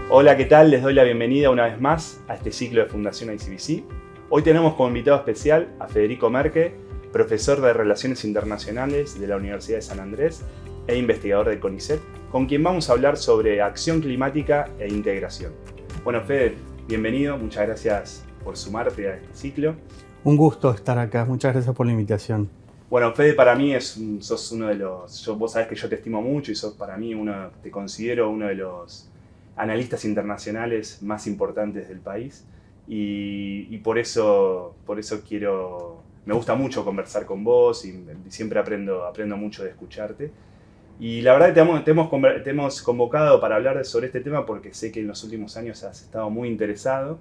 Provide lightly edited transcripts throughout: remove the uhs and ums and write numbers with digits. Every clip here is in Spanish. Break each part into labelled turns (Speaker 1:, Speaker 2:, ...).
Speaker 1: Hola, ¿qué tal? Les doy la bienvenida una vez más a este ciclo de Fundación ICBC. Hoy tenemos como invitado especial a Federico Merke, profesor de Relaciones Internacionales de la Universidad de San Andrés e investigador de CONICET, con quien vamos a hablar sobre acción climática e integración. Bueno, Fede, bienvenido, muchas gracias por sumarte a este ciclo.
Speaker 2: Un gusto estar acá, muchas gracias por la invitación.
Speaker 1: Bueno, Fede, para mí sos uno de los... Vos sabés que yo te estimo mucho y sos para mí te considero uno de los analistas internacionales más importantes del país y por eso me gusta mucho conversar con vos y siempre aprendo mucho de escucharte. Y la verdad que te hemos convocado para hablar sobre este tema porque sé que en los últimos años has estado muy interesado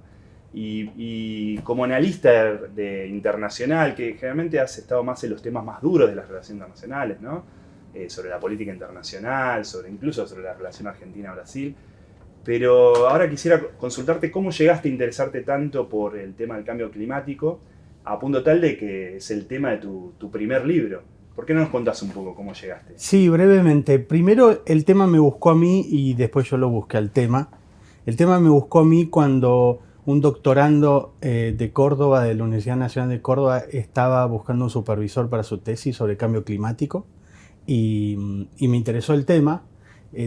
Speaker 1: y como analista internacional, que generalmente has estado más en los temas más duros de las relaciones internacionales, ¿no? Sobre la política internacional, incluso sobre la relación Argentina-Brasil. Pero ahora quisiera consultarte cómo llegaste a interesarte tanto por el tema del cambio climático, a punto tal de que es el tema de tu primer libro. ¿Por qué no nos contás un poco cómo llegaste?
Speaker 2: Sí, brevemente. Primero el tema me buscó a mí y después yo lo busqué al tema. El tema me buscó a mí cuando un doctorando de Córdoba, de la Universidad Nacional de Córdoba, estaba buscando un supervisor para su tesis sobre cambio climático y me interesó el tema.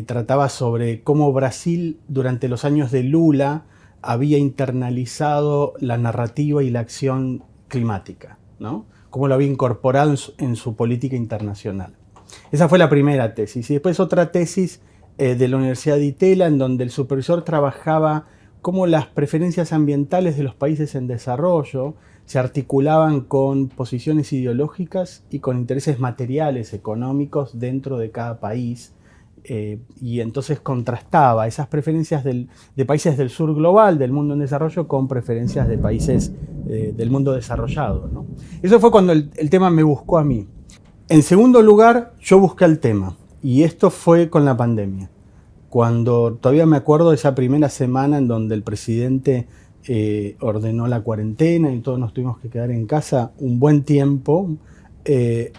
Speaker 2: Trataba sobre cómo Brasil durante los años de Lula había internalizado la narrativa y la acción climática, ¿no? Cómo lo había incorporado en su política internacional. Esa fue la primera tesis. Y después otra tesis de la Universidad de Itela, en donde el supervisor trabajaba cómo las preferencias ambientales de los países en desarrollo se articulaban con posiciones ideológicas y con intereses materiales, económicos dentro de cada país. Y entonces contrastaba esas preferencias de países del sur global, del mundo en desarrollo, con preferencias de países del mundo desarrollado, ¿no? Eso fue cuando el tema me buscó a mí. En segundo lugar, yo busqué el tema, y esto fue con la pandemia. Cuando todavía me acuerdo de esa primera semana en donde el presidente ordenó la cuarentena y todos nos tuvimos que quedar en casa un buen tiempo,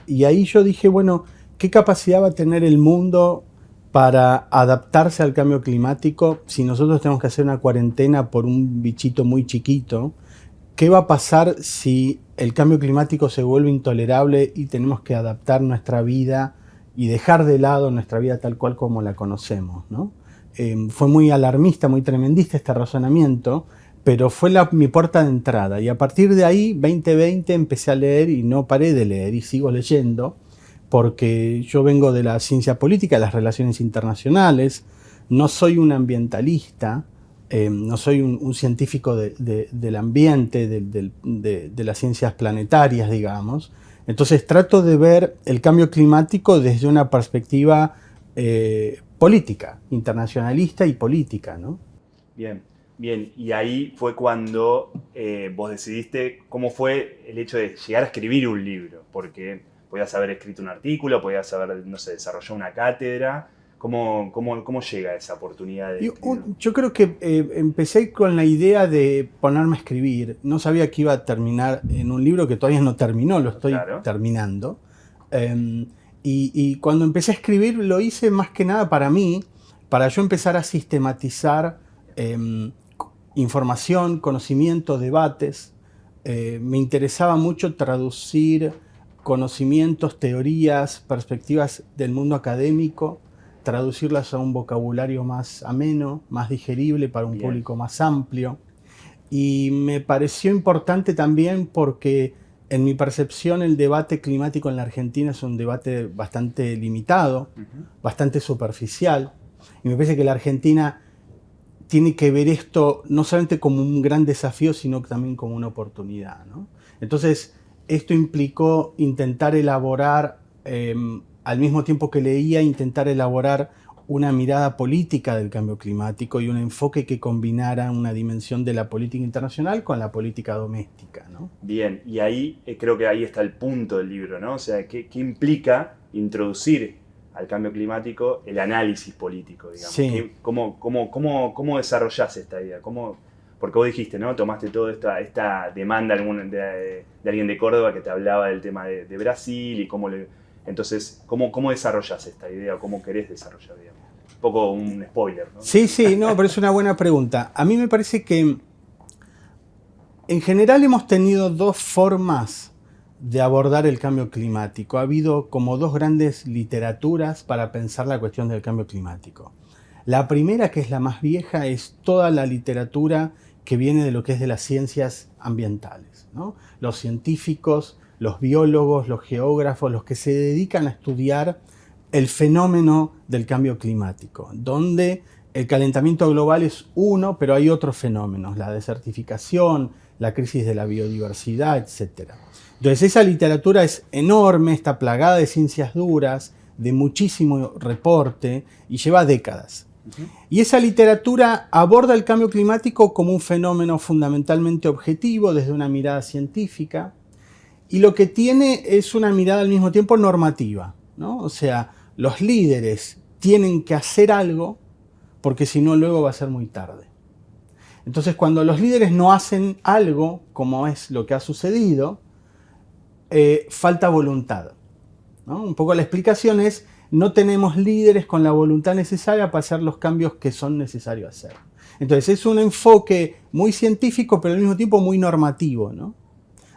Speaker 2: y ahí yo dije, bueno, ¿qué capacidad va a tener el mundo para adaptarse al cambio climático si nosotros tenemos que hacer una cuarentena por un bichito muy chiquito? ¿Qué va a pasar si el cambio climático se vuelve intolerable y tenemos que adaptar nuestra vida y dejar de lado nuestra vida tal cual como la conocemos, ¿no? Fue muy alarmista, muy tremendista este razonamiento, pero fue mi puerta de entrada. Y a partir de ahí, 2020, empecé a leer y no paré de leer y sigo leyendo, porque yo vengo de la ciencia política, de las relaciones internacionales, no soy un ambientalista, no soy un científico del ambiente, de las ciencias planetarias, digamos. Entonces trato de ver el cambio climático desde una perspectiva política, internacionalista y política, ¿no?
Speaker 1: Bien, bien. Y ahí fue cuando vos decidiste cómo fue el hecho de llegar a escribir un libro, porque podías haber escrito un artículo, podías haber, no sé, desarrollado una cátedra. ¿Cómo llega esa oportunidad de escribir?
Speaker 2: Yo creo que empecé con la idea de ponerme a escribir. No sabía que iba a terminar en un libro que todavía no terminó, lo estoy
Speaker 1: Claro,
Speaker 2: terminando. Y cuando empecé a escribir lo hice más que nada para mí, para yo empezar a sistematizar información, conocimiento, debates. Me interesaba mucho traducir conocimientos, teorías, perspectivas del mundo académico, traducirlas a un vocabulario más ameno, más digerible para un
Speaker 1: bien,
Speaker 2: público más amplio. Y me pareció importante también porque en mi percepción el debate climático en la Argentina es un debate bastante limitado, bastante superficial. Y me parece que la Argentina tiene que ver esto no solamente como un gran desafío, sino también como una oportunidad, ¿no? Entonces, esto implicó intentar elaborar, al mismo tiempo que leía, intentar elaborar una mirada política del cambio climático y un enfoque que combinara una dimensión de la política internacional con la política doméstica, ¿no?
Speaker 1: bien. Y ahí creo que ahí está el punto del libro, ¿no? O sea, ¿qué implica introducir al cambio climático el análisis político, digamos?
Speaker 2: Sí.
Speaker 1: ¿Cómo desarrollás esta idea? Porque vos dijiste, ¿no? Tomaste toda esta demanda de alguien de Córdoba que te hablaba del tema de Brasil y entonces, ¿cómo desarrollás esta idea o cómo querés desarrollar, digamos? un poco un spoiler, ¿no?
Speaker 2: Sí, no, pero es una buena pregunta. A mí me parece que en general hemos tenido dos formas de abordar el cambio climático. Ha habido como dos grandes literaturas para pensar la cuestión del cambio climático. La primera, que es la más vieja, es toda la literatura que viene de lo que es de las ciencias ambientales, ¿no? Los científicos, los biólogos, los geógrafos, los que se dedican a estudiar el fenómeno del cambio climático, donde el calentamiento global es uno, pero hay otros fenómenos, la desertificación, la crisis de la biodiversidad, etc. Entonces esa literatura es enorme, está plagada de ciencias duras, de muchísimo reporte y lleva décadas. Y esa literatura aborda el cambio climático como un fenómeno fundamentalmente objetivo desde una mirada científica, y lo que tiene es una mirada al mismo tiempo normativa, ¿no? O sea, los líderes tienen que hacer algo porque si no luego va a ser muy tarde. Entonces cuando los líderes no hacen algo, como es lo que ha sucedido, falta voluntad, ¿no? Un poco la explicación es: no tenemos líderes con la voluntad necesaria para hacer los cambios que son necesarios hacer. Entonces es un enfoque muy científico, pero al mismo tiempo muy normativo, ¿no?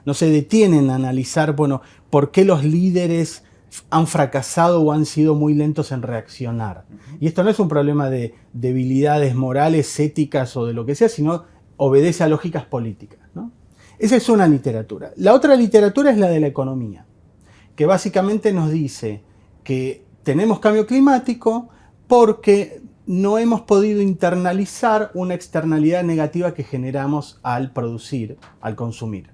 Speaker 2: No se detienen a analizar, bueno, por qué los líderes han fracasado o han sido muy lentos en reaccionar. Y esto no es un problema de debilidades morales, éticas o de lo que sea, sino obedece a lógicas políticas, ¿no? Esa es una literatura. La otra literatura es la de la economía, que básicamente nos dice que tenemos cambio climático porque no hemos podido internalizar una externalidad negativa que generamos al producir, al consumir.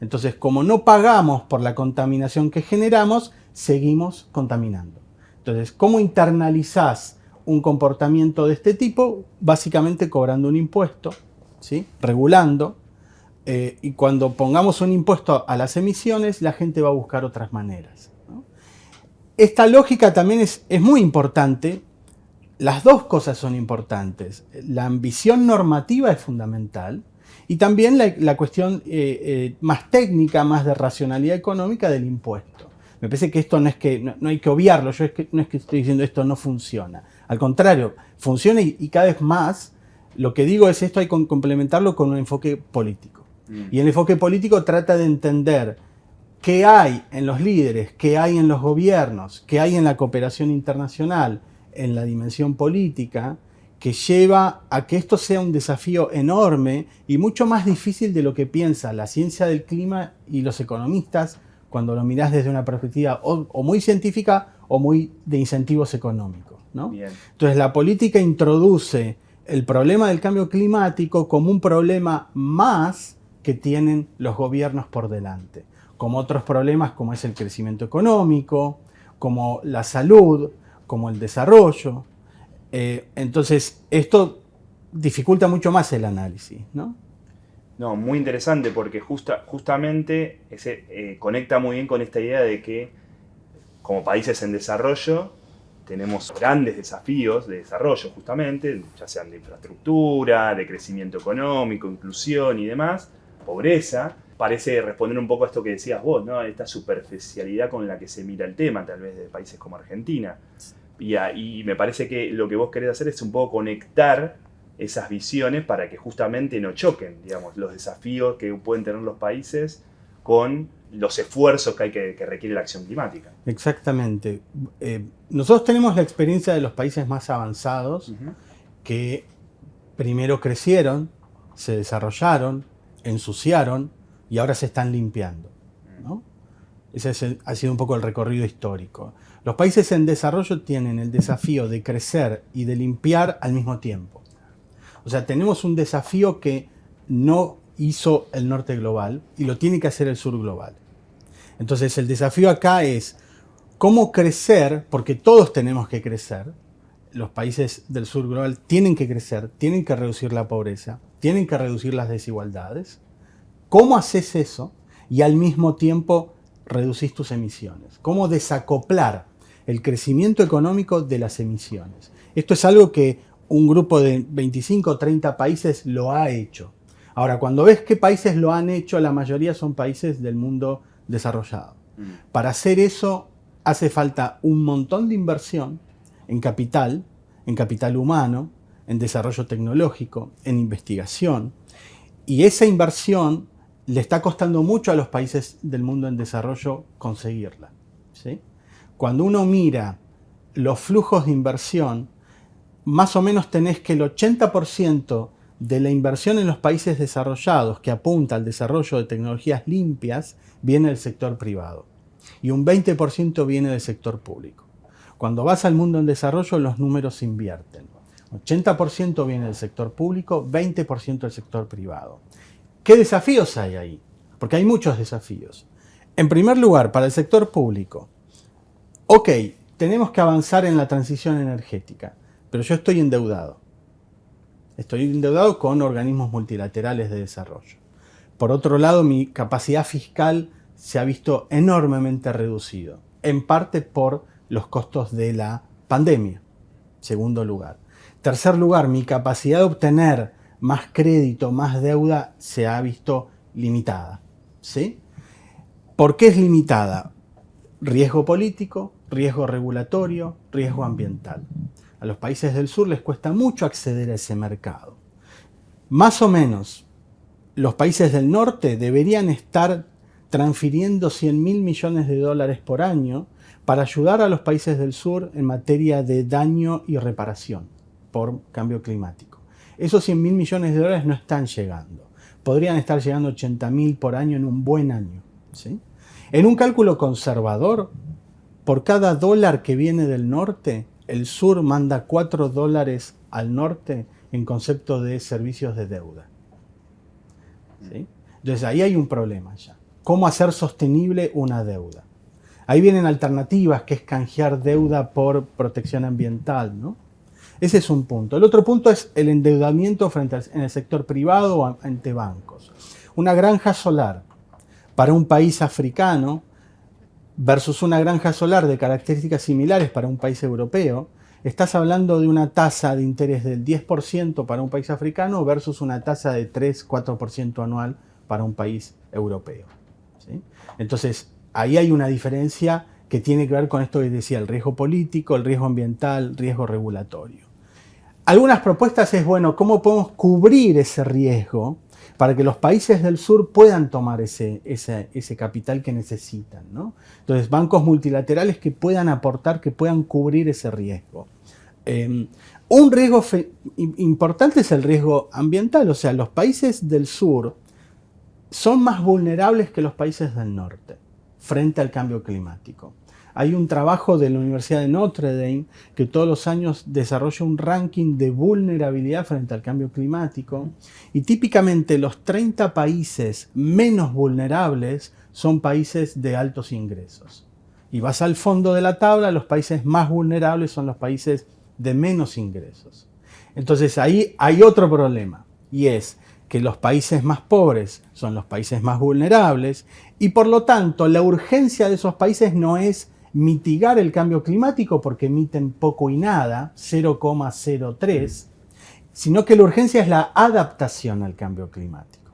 Speaker 2: Entonces, como no pagamos por la contaminación que generamos, seguimos contaminando. Entonces, ¿cómo internalizás un comportamiento de este tipo? Básicamente cobrando un impuesto, ¿sí? Regulando. Y cuando pongamos un impuesto a las emisiones, la gente va a buscar otras maneras, ¿no? Esta lógica también es muy importante. Las dos cosas son importantes. La ambición normativa es fundamental y también la cuestión más técnica, más de racionalidad económica del impuesto. Me parece que esto no hay que obviarlo. No es que estoy diciendo esto no funciona. Al contrario, funciona y cada vez más. Lo que digo es esto hay que complementarlo con un enfoque político. Y el enfoque político trata de entender qué hay en los líderes, qué hay en los gobiernos, qué hay en la cooperación internacional, en la dimensión política, que lleva a que esto sea un desafío enorme y mucho más difícil de lo que piensa la ciencia del clima y los economistas cuando lo mirás desde una perspectiva o muy científica o muy de incentivos económicos, ¿no?
Speaker 1: Bien.
Speaker 2: Entonces la política introduce el problema del cambio climático como un problema más que tienen los gobiernos por delante, como otros problemas como es el crecimiento económico, como la salud, como el desarrollo. Entonces esto dificulta mucho más el análisis, ¿no?
Speaker 1: No, muy interesante porque justamente conecta muy bien con esta idea de que como países en desarrollo tenemos grandes desafíos de desarrollo justamente, ya sean de infraestructura, de crecimiento económico, inclusión y demás, pobreza. Parece responder un poco a esto que decías vos, ¿no? Esta superficialidad con la que se mira el tema, tal vez de países como Argentina. Y me parece que lo que vos querés hacer es un poco conectar esas visiones para que justamente no choquen, digamos, los desafíos que pueden tener los países con los esfuerzos que requiere la acción climática.
Speaker 2: Exactamente. Nosotros tenemos la experiencia de los países más avanzados que primero crecieron, se desarrollaron, ensuciaron y ahora se están limpiando, ¿no? Ese ha sido un poco el recorrido histórico. Los países en desarrollo tienen el desafío de crecer y de limpiar al mismo tiempo. O sea, tenemos un desafío que no hizo el norte global y lo tiene que hacer el sur global. Entonces el desafío acá es cómo crecer, porque todos tenemos que crecer. Los países del sur global tienen que crecer, tienen que reducir la pobreza, tienen que reducir las desigualdades. ¿Cómo haces eso y al mismo tiempo reducís tus emisiones? ¿Cómo desacoplar el crecimiento económico de las emisiones? Esto es algo que un grupo de 25 o 30 países lo ha hecho. Ahora, cuando ves qué países lo han hecho, la mayoría son países del mundo desarrollado. Para hacer eso hace falta un montón de inversión en capital, en capital humano, en desarrollo tecnológico, en investigación. Y esa inversión le está costando mucho a los países del mundo en desarrollo conseguirla, ¿sí? Cuando uno mira los flujos de inversión, más o menos tenés que el 80% de la inversión en los países desarrollados que apunta al desarrollo de tecnologías limpias viene del sector privado y un 20% viene del sector público. Cuando vas al mundo en desarrollo, los números se invierten. 80% viene del sector público, 20% del sector privado. ¿Qué desafíos hay ahí? Porque hay muchos desafíos. En primer lugar, para el sector público, ok, tenemos que avanzar en la transición energética, pero yo estoy endeudado. Estoy endeudado con organismos multilaterales de desarrollo. Por otro lado, mi capacidad fiscal se ha visto enormemente reducido, en parte por los costos de la pandemia. Segundo lugar. Tercer lugar, mi capacidad de obtener más crédito, más deuda, se ha visto limitada, ¿sí? ¿Por qué es limitada? Riesgo político, riesgo regulatorio, riesgo ambiental. A los países del sur les cuesta mucho acceder a ese mercado. Más o menos, los países del norte deberían estar transfiriendo 100.000 millones de dólares por año para ayudar a los países del sur en materia de daño y reparación por cambio climático. Esos 100.000 millones de dólares no están llegando. Podrían estar llegando 80.000 por año en un buen año, ¿sí? En un cálculo conservador, por cada dólar que viene del norte, el sur manda 4 dólares al norte en concepto de servicios de deuda, ¿sí? Entonces ahí hay un problema ya. ¿Cómo hacer sostenible una deuda? Ahí vienen alternativas, que es canjear deuda por protección ambiental, ¿no? Ese es un punto. El otro punto es el endeudamiento en el sector privado o ante bancos. Una granja solar para un país africano versus una granja solar de características similares para un país europeo, estás hablando de una tasa de interés del 10% para un país africano versus una tasa de 3-4% anual para un país europeo, ¿sí? Entonces, ahí hay una diferencia que tiene que ver con esto que decía, el riesgo político, el riesgo ambiental, el riesgo regulatorio. Algunas propuestas es, bueno, ¿cómo podemos cubrir ese riesgo para que los países del sur puedan tomar ese capital que necesitan, ¿no? Entonces, bancos multilaterales que puedan aportar, que puedan cubrir ese riesgo. Un riesgo importante es el riesgo ambiental, o sea, los países del sur son más vulnerables que los países del norte frente al cambio climático. Hay un trabajo de la Universidad de Notre Dame que todos los años desarrolla un ranking de vulnerabilidad frente al cambio climático y típicamente los 30 países menos vulnerables son países de altos ingresos. Y vas al fondo de la tabla, los países más vulnerables son los países de menos ingresos. Entonces ahí hay otro problema y es que los países más pobres son los países más vulnerables y por lo tanto la urgencia de esos países no es mitigar el cambio climático porque emiten poco y nada, 0,03, sino que la urgencia es la adaptación al cambio climático.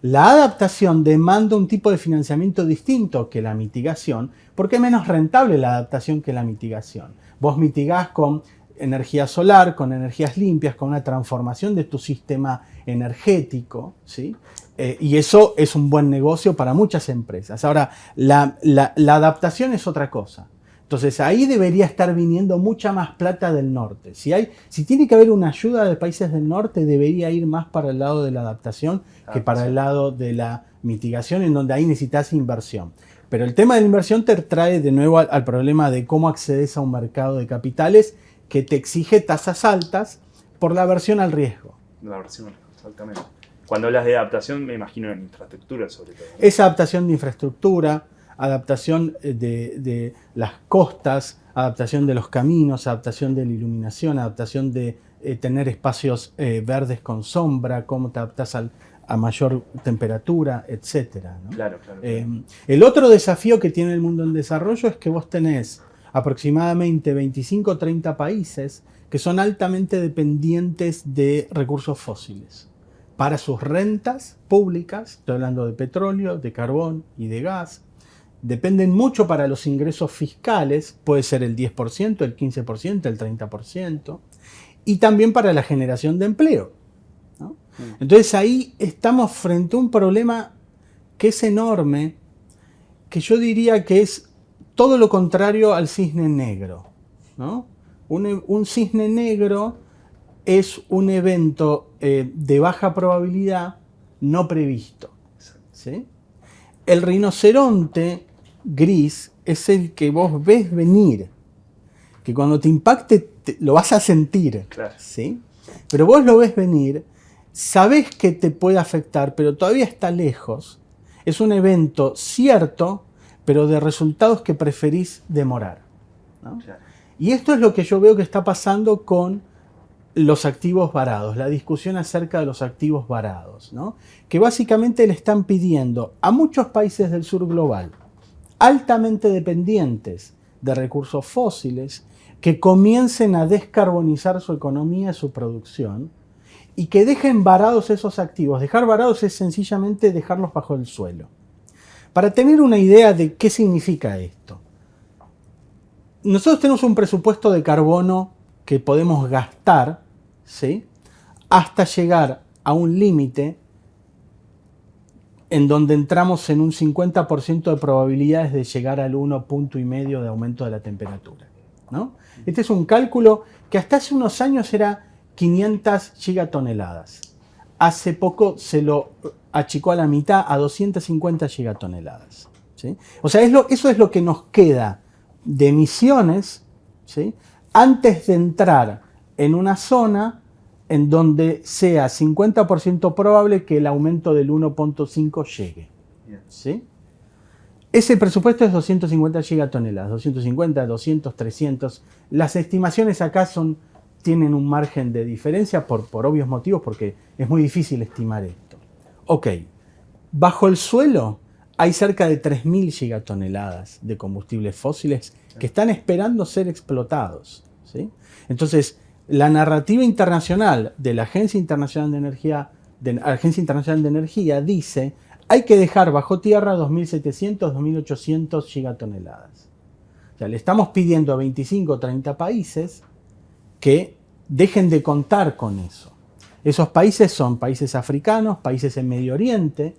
Speaker 2: La adaptación demanda un tipo de financiamiento distinto que la mitigación porque es menos rentable la adaptación que la mitigación. Vos mitigás con energía solar, con energías limpias, con una transformación de tu sistema energético, ¿sí? Y eso es un buen negocio para muchas empresas. Ahora, la adaptación es otra cosa. Entonces, ahí debería estar viniendo mucha más plata del norte. Si tiene que haber una ayuda de países del norte, debería ir más para el lado de la adaptación que para el lado de la mitigación, en donde ahí necesitas inversión. Pero el tema de la inversión te trae de nuevo al problema de cómo accedes a un mercado de capitales que te exige tasas altas por la aversión al riesgo.
Speaker 1: La aversión, exactamente. Cuando hablas de adaptación, me imagino en infraestructura sobre todo.
Speaker 2: Es adaptación de infraestructura, adaptación de las costas, adaptación de los caminos, adaptación de la iluminación, adaptación de tener espacios verdes con sombra, cómo te adaptas a mayor temperatura, etc., ¿no?
Speaker 1: Claro.
Speaker 2: El otro desafío que tiene el mundo en desarrollo es que vos tenés aproximadamente 25 o 30 países que son altamente dependientes de recursos fósiles para sus rentas públicas, estoy hablando de petróleo, de carbón y de gas, dependen mucho para los ingresos fiscales, puede ser el 10%, el 15%, el 30%, y también para la generación de empleo, ¿no? Entonces ahí estamos frente a un problema que es enorme, que yo diría que es todo lo contrario al cisne negro, ¿no? Un cisne negro es un evento de baja probabilidad no previsto, ¿sí? El rinoceronte gris es el que vos ves venir, que cuando te impacte lo vas a sentir,
Speaker 1: Claro.
Speaker 2: ¿sí? Pero vos lo ves venir, sabés que te puede afectar, pero todavía está lejos. Es un evento cierto, pero de resultados que preferís demorar, ¿no?
Speaker 1: Claro.
Speaker 2: Y esto es lo que yo veo que está pasando con los activos varados, la discusión acerca de los activos varados, ¿no? Que básicamente le están pidiendo a muchos países del sur global, altamente dependientes de recursos fósiles, que comiencen a descarbonizar su economía y su producción y que dejen varados esos activos. Dejar varados es sencillamente dejarlos bajo el suelo. Para tener una idea de qué significa esto, nosotros tenemos un presupuesto de carbono que podemos gastar, ¿sí?, hasta llegar a un límite en donde entramos en un 50% de probabilidades de llegar al 1,5 de aumento de la temperatura, ¿no? Este es un cálculo que hasta hace unos años era 500 gigatoneladas. Hace poco se lo achicó a la mitad, a 250 gigatoneladas, ¿sí? O sea, eso es lo que nos queda de emisiones, ¿sí?, antes de entrar en una zona en donde sea 50% probable que el aumento del 1,5 llegue, ¿sí? Ese presupuesto es 250 gigatoneladas, 250, 200, 300. Las estimaciones acá tienen un margen de diferencia por obvios motivos, porque es muy difícil estimar esto. Ok, bajo el suelo hay cerca de 3.000 gigatoneladas de combustibles fósiles que están esperando ser explotados, ¿sí? Entonces, la narrativa internacional de la Agencia Internacional de Energía dice: hay que dejar bajo tierra 2.700, 2.800 gigatoneladas. O sea, le estamos pidiendo a 25 o 30 países que dejen de contar con eso. Esos países son países africanos, países en Medio Oriente,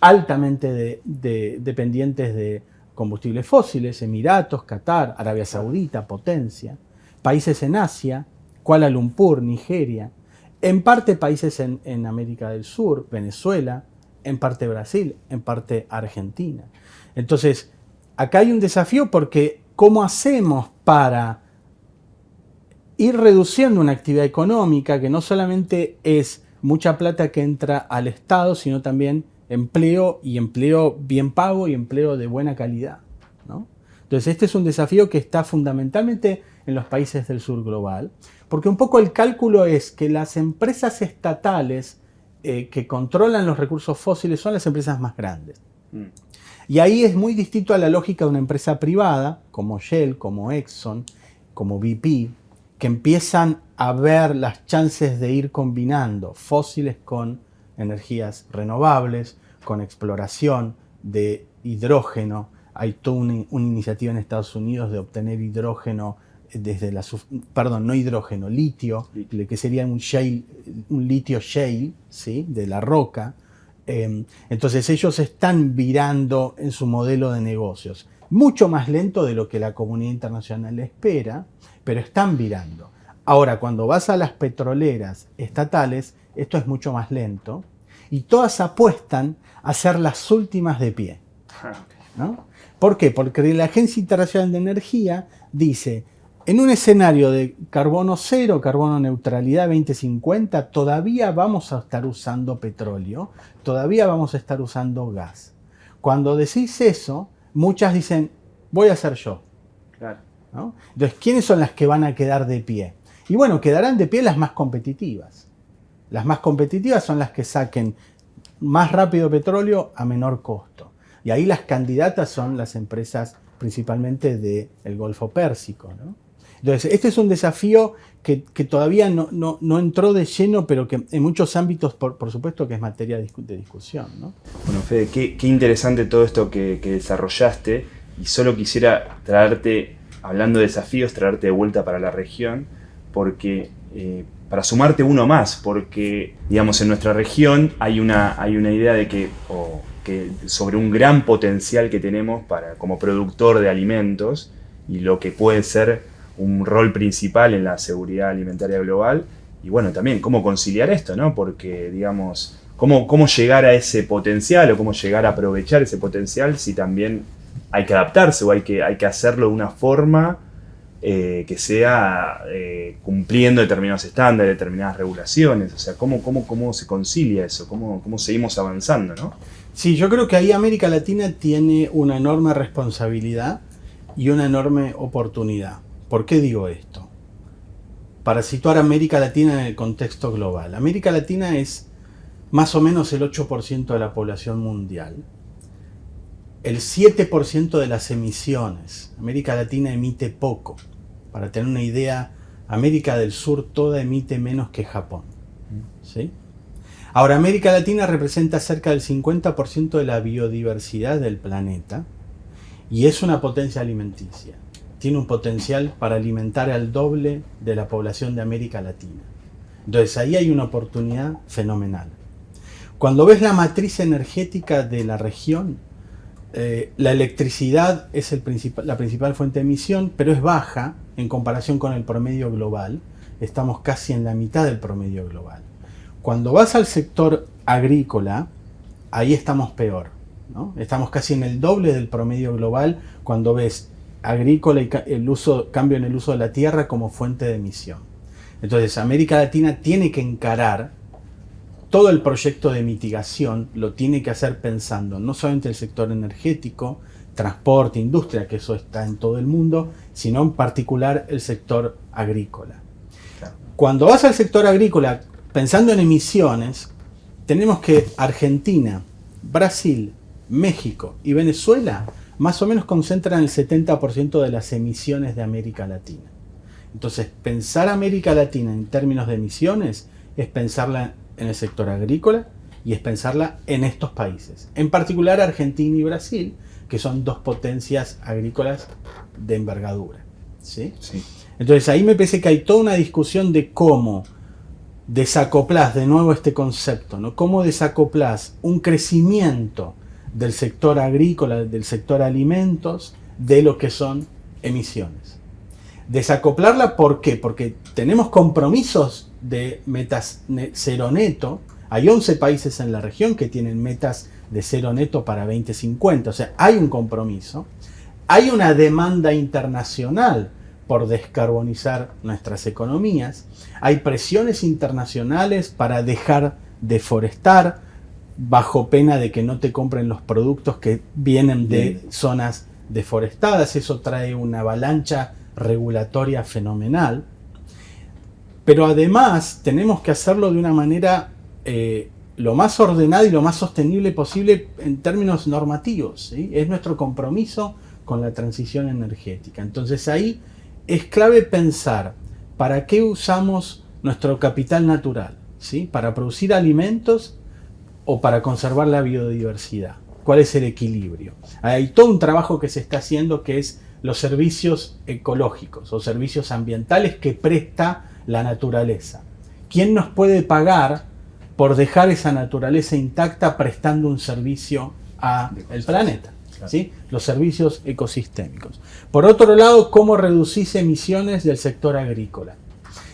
Speaker 2: altamente dependientes de combustibles fósiles, Emiratos, Qatar, Arabia Saudita, potencia, países en Asia, Kuala Lumpur, Nigeria, en parte países en América del Sur, Venezuela, en parte Brasil, en parte Argentina. Entonces, acá hay un desafío, porque ¿cómo hacemos para ir reduciendo una actividad económica que no solamente es mucha plata que entra al Estado, sino también empleo, y empleo bien pago y empleo de buena calidad, ¿no? Entonces, este es un desafío que está fundamentalmente en los países del sur global, porque un poco el cálculo es que las empresas estatales que controlan los recursos fósiles son las empresas más grandes. Y ahí es muy distinto a la lógica de una empresa privada, como Shell, como Exxon, como BP, que empiezan a ver las chances de ir combinando fósiles con energías renovables, con exploración de hidrógeno. Hay toda una iniciativa en Estados Unidos de obtener hidrógeno desde litio, que sería un litio shale, ¿sí?, de la roca. Entonces ellos están virando en su modelo de negocios. Mucho más lento de lo que la comunidad internacional espera, pero están virando. Ahora, cuando vas a las petroleras estatales, esto es mucho más lento, y todas apuestan a ser las últimas de pie, ¿no? ¿Por qué? Porque la Agencia Internacional de Energía dice: en un escenario de carbono cero, carbono neutralidad 2050, todavía vamos a estar usando petróleo, todavía vamos a estar usando gas. Cuando decís eso, muchas dicen: voy a ser yo,
Speaker 1: Claro.
Speaker 2: ¿no? Entonces, ¿quiénes son las que van a quedar de pie? Y bueno, quedarán de pie las más competitivas. Las más competitivas son las que saquen más rápido petróleo a menor costo. Y ahí las candidatas son las empresas principalmente del Golfo Pérsico, ¿no? Entonces, este es un desafío que todavía no entró de lleno, pero que en muchos ámbitos, por supuesto, que es materia de discusión, ¿no?
Speaker 1: Bueno, Fede, qué interesante todo esto que desarrollaste, y solo quisiera traerte, hablando de desafíos, traerte de vuelta para la región, porque para sumarte uno más, porque digamos en nuestra región hay una idea de que sobre un gran potencial que tenemos como productor de alimentos y lo que puede ser un rol principal en la seguridad alimentaria global, y bueno, también cómo conciliar esto, ¿no? Porque, digamos, cómo llegar a ese potencial o cómo llegar a aprovechar ese potencial si también hay que adaptarse o hay que hacerlo de una forma que sea cumpliendo determinados estándares, determinadas regulaciones. O sea, cómo se concilia eso, cómo seguimos avanzando, ¿no?
Speaker 2: Sí, yo creo que ahí América Latina tiene una enorme responsabilidad y una enorme oportunidad. ¿Por qué digo esto? Para situar a América Latina en el contexto global. América Latina es más o menos el 8% de la población mundial. El 7% de las emisiones. América Latina emite poco. Para tener una idea, América del Sur toda emite menos que Japón. ¿Sí? Ahora, América Latina representa cerca del 50% de la biodiversidad del planeta y es una potencia alimenticia. Tiene un potencial para alimentar al doble de la población de América Latina. Entonces ahí hay una oportunidad fenomenal. Cuando ves la matriz energética de la región, la electricidad es la principal fuente de emisión, pero es baja en comparación con el promedio global. Estamos casi en la mitad del promedio global. Cuando vas al sector agrícola, ahí estamos peor, ¿no? Estamos casi en el doble del promedio global cuando ves agrícola y cambio en el uso de la tierra como fuente de emisión. Entonces, América Latina tiene que encarar todo el proyecto de mitigación, lo tiene que hacer pensando no solamente el sector energético, transporte, industria, que eso está en todo el mundo, sino en particular el sector agrícola. Claro. Cuando vas al sector agrícola, pensando en emisiones, tenemos que Argentina, Brasil, México y Venezuela más o menos concentran el 70% de las emisiones de América Latina. Entonces, pensar América Latina en términos de emisiones es pensarla en el sector agrícola y es pensarla en estos países. En particular Argentina y Brasil, que son dos potencias agrícolas de envergadura. ¿Sí? Sí. Entonces, ahí me parece que hay toda una discusión de cómo desacoplás de nuevo este concepto, ¿no? Cómo desacoplás un crecimiento del sector agrícola, del sector alimentos, de lo que son emisiones. Desacoplarla, ¿por qué? Porque tenemos compromisos de metas cero neto. Hay 11 países en la región que tienen metas de cero neto para 2050. O sea, hay un compromiso. Hay una demanda internacional por descarbonizar nuestras economías. Hay presiones internacionales para dejar de forestar, bajo pena de que no te compren los productos que vienen de zonas deforestadas. Eso trae una avalancha regulatoria fenomenal. Pero además tenemos que hacerlo de una manera lo más ordenada y lo más sostenible posible en términos normativos, ¿sí? Es nuestro compromiso con la transición energética. Entonces ahí es clave pensar para qué usamos nuestro capital natural, ¿sí? Para producir alimentos o para conservar la biodiversidad. ¿Cuál es el equilibrio? Hay todo un trabajo que se está haciendo que es los servicios ecológicos o servicios ambientales que presta la naturaleza. ¿Quién nos puede pagar por dejar esa naturaleza intacta prestando un servicio al planeta? ¿Sí? Los servicios ecosistémicos. Por otro lado, ¿cómo reducís emisiones del sector agrícola?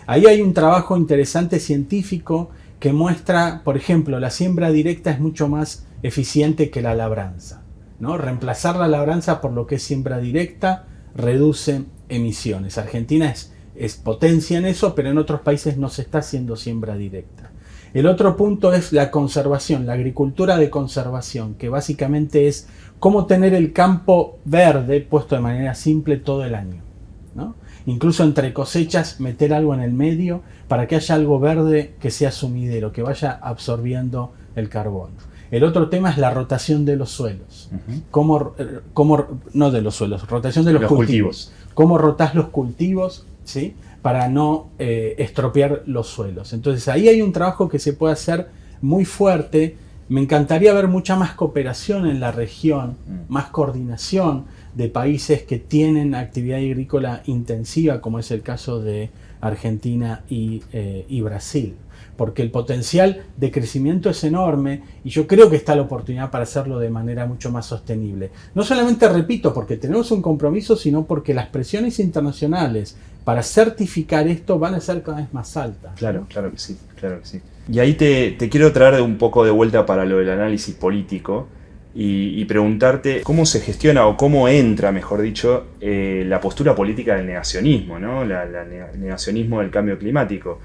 Speaker 2: Ahí hay un trabajo interesante científico que muestra, por ejemplo, la siembra directa es mucho más eficiente que la labranza, ¿no? Reemplazar la labranza por lo que es siembra directa reduce emisiones. Argentina es potencia en eso, pero en otros países no se está haciendo siembra directa. El otro punto es la conservación, la agricultura de conservación, que básicamente es cómo tener el campo verde puesto de manera simple todo el año, ¿no? Incluso entre cosechas meter algo en el medio para que haya algo verde que sea sumidero, que vaya absorbiendo el carbono. El otro tema es la rotación de los suelos. No de los suelos, rotación de los cultivos. cómo rotás los cultivos, ¿sí? Para no estropear los suelos. Entonces ahí hay un trabajo que se puede hacer muy fuerte. Me encantaría ver mucha más cooperación en la región, más coordinación de países que tienen actividad agrícola intensiva, como es el caso de Argentina y Brasil. Porque el potencial de crecimiento es enorme y yo creo que está la oportunidad para hacerlo de manera mucho más sostenible. No solamente, repito, porque tenemos un compromiso, sino porque las presiones internacionales para certificar esto van a ser cada vez más altas.
Speaker 1: Claro, claro que sí, claro que sí. Y ahí te quiero traer un poco de vuelta para lo del análisis político y preguntarte cómo se gestiona o cómo entra, mejor dicho, la postura política del negacionismo, ¿no? El negacionismo del cambio climático.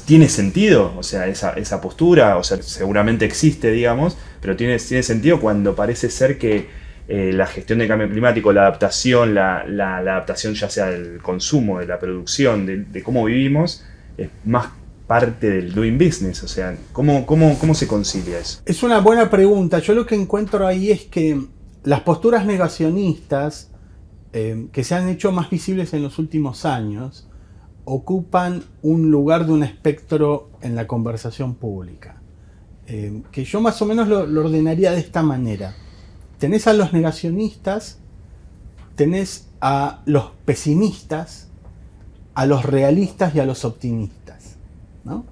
Speaker 1: ¿Tiene sentido? O sea, esa postura, o sea, seguramente existe, digamos, pero tiene sentido cuando parece ser que la gestión del cambio climático, la adaptación, la adaptación ya sea del consumo, de la producción, de cómo vivimos, es más parte del doing business. O sea, ¿cómo se concilia eso?
Speaker 2: Es una buena pregunta. Yo lo que encuentro ahí es que las posturas negacionistas que se han hecho más visibles en los últimos años ocupan un lugar de un espectro en la conversación pública, que yo más o menos lo ordenaría de esta manera. Tenés a los negacionistas, tenés a los pesimistas, a los realistas y a los optimistas, ¿no?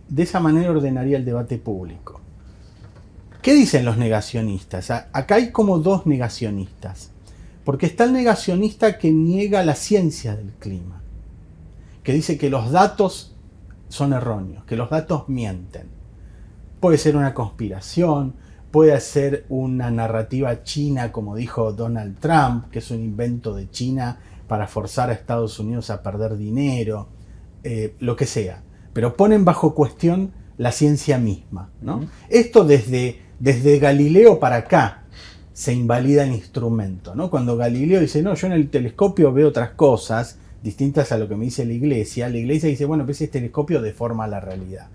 Speaker 2: De esa manera ordenaría el debate público. ¿Qué dicen los negacionistas? Acá hay como dos negacionistas, porque está el negacionista que niega la ciencia del clima, que dice que los datos son erróneos, que los datos mienten. Puede ser una conspiración, puede ser una narrativa china, como dijo Donald Trump, que es un invento de China para forzar a Estados Unidos a perder dinero, lo que sea. Pero ponen bajo cuestión la ciencia misma, ¿no? Esto desde Galileo para acá se invalida el instrumento, ¿no? Cuando Galileo dice, no, yo en el telescopio veo otras cosas distintas a lo que me dice la iglesia dice, bueno, pues ese telescopio deforma la realidad.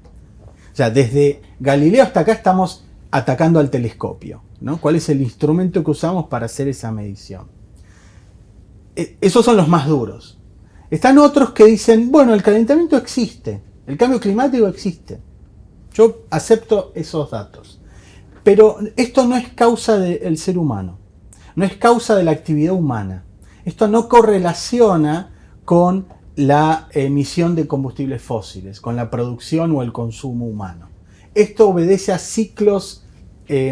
Speaker 2: O sea, desde Galileo hasta acá estamos atacando al telescopio, ¿no? ¿Cuál es el instrumento que usamos para hacer esa medición? Esos son los más duros. Están otros que dicen, bueno, el calentamiento existe, el cambio climático existe. Yo acepto esos datos. Pero esto no es causa del ser humano, no es causa de la actividad humana. Esto no correlaciona con la emisión de combustibles fósiles, con la producción o el consumo humano. Esto obedece a ciclos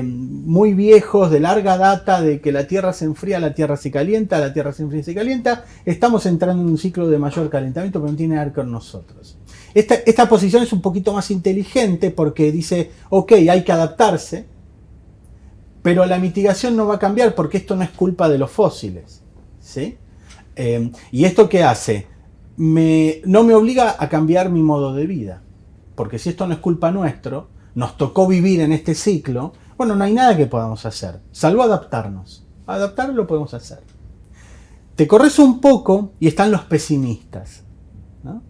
Speaker 2: muy viejos, de larga data, de que la Tierra se enfría, la Tierra se calienta, la Tierra se enfría y se calienta. Estamos entrando en un ciclo de mayor calentamiento, pero no tiene nada que ver con nosotros. Esta posición es un poquito más inteligente porque dice, ok, hay que adaptarse, pero la mitigación no va a cambiar porque esto no es culpa de los fósiles, ¿sí? ¿Y esto qué hace? No me obliga a cambiar mi modo de vida, porque si esto no es culpa nuestro, nos tocó vivir en este ciclo, bueno, no hay nada que podamos hacer, salvo adaptarnos. Adaptar lo podemos hacer. Te corres un poco y están los pesimistas, ¿no?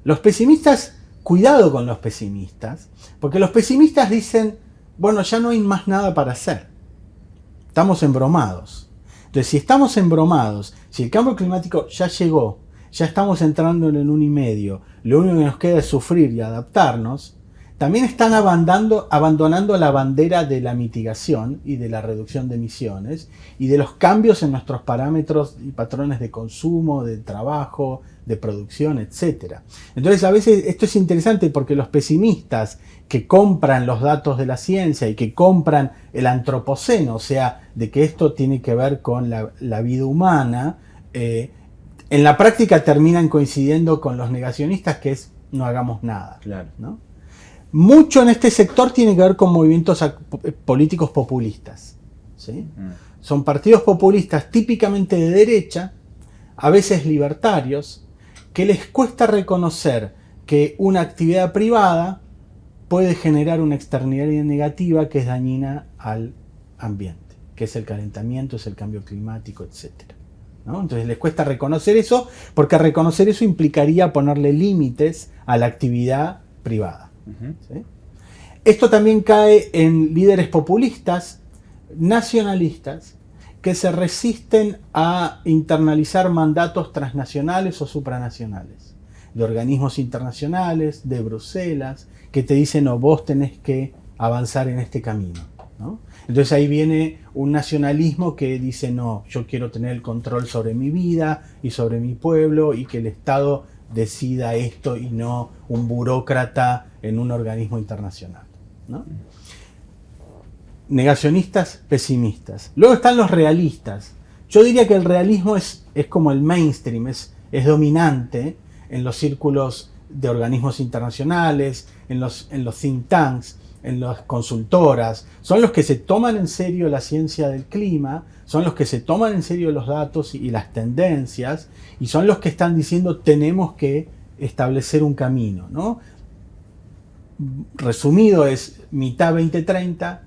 Speaker 2: Los pesimistas, cuidado con los pesimistas, porque los pesimistas dicen, bueno, ya no hay más nada para hacer. Estamos embromados. Entonces, si estamos embromados, si el cambio climático ya llegó, ya estamos entrando en el 1,5, lo único que nos queda es sufrir y adaptarnos, también están abandonando la bandera de la mitigación y de la reducción de emisiones y de los cambios en nuestros parámetros y patrones de consumo, de trabajo, de producción, etc. Entonces, a veces esto es interesante porque los pesimistas que compran los datos de la ciencia y que compran el antropoceno, o sea, de que esto tiene que ver con la vida humana, en la práctica terminan coincidiendo con los negacionistas, que es no hagamos nada.
Speaker 1: Claro.
Speaker 2: ¿No? Mucho en este sector tiene que ver con movimientos políticos populistas, ¿sí? Son partidos populistas típicamente de derecha, a veces libertarios, que les cuesta reconocer que una actividad privada puede generar una externalidad negativa que es dañina al ambiente, que es el calentamiento, es el cambio climático, etc. ¿No? Entonces les cuesta reconocer eso, porque reconocer eso implicaría ponerle límites a la actividad privada. ¿Sí? Esto también cae en líderes populistas, nacionalistas, que que se resisten a internalizar mandatos transnacionales o supranacionales, de organismos internacionales, de Bruselas, que te dicen, no, vos tenés que avanzar en este camino, ¿no? Entonces ahí viene un nacionalismo que dice, no, yo quiero tener el control sobre mi vida y sobre mi pueblo y que el Estado decida esto y no un burócrata en un organismo internacional, ¿no? Negacionistas, pesimistas. Luego están los realistas. Yo diría que el realismo es como el mainstream, es dominante en los círculos de organismos internacionales, en los think tanks, en las consultoras. Son los que se toman en serio la ciencia del clima, son los que se toman en serio los datos y las tendencias, y son los que están diciendo tenemos que establecer un camino, ¿no? Resumido es mitad 2030,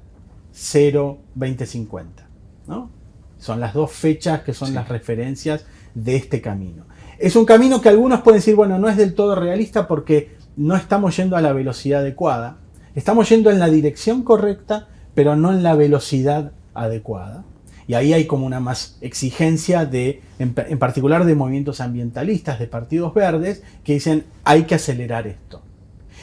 Speaker 2: 0 2050, ¿no? Son las dos fechas que son las referencias de este camino. Es un camino que algunos pueden decir, bueno, no es del todo realista porque no estamos yendo a la velocidad adecuada. Estamos yendo en la dirección correcta, pero no en la velocidad adecuada. Y ahí hay como una más exigencia en particular de movimientos ambientalistas, de partidos verdes, que dicen hay que acelerar esto.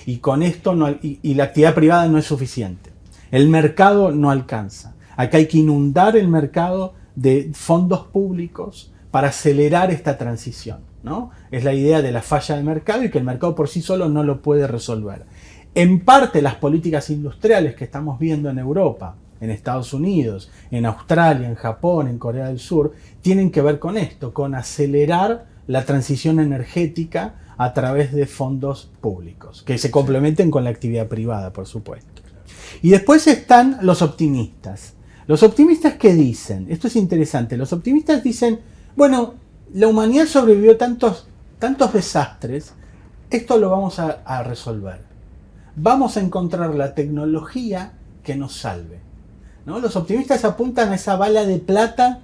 Speaker 2: Y con esto y la actividad privada no es suficiente. El mercado no alcanza. Acá hay que inundar el mercado de fondos públicos para acelerar esta transición, ¿no? Es la idea de la falla del mercado y que el mercado por sí solo no lo puede resolver. En parte las políticas industriales que estamos viendo en Europa, en Estados Unidos, en Australia, en Japón, en Corea del Sur, tienen que ver con esto, con acelerar la transición energética a través de fondos públicos, que se complementen con la actividad privada, por supuesto. Y después están los optimistas. Los optimistas, ¿qué dicen? Esto es interesante. Los optimistas dicen, bueno, la humanidad sobrevivió tantos desastres, esto lo vamos a resolver. Vamos a encontrar la tecnología que nos salve, ¿no? Los optimistas apuntan a esa bala de plata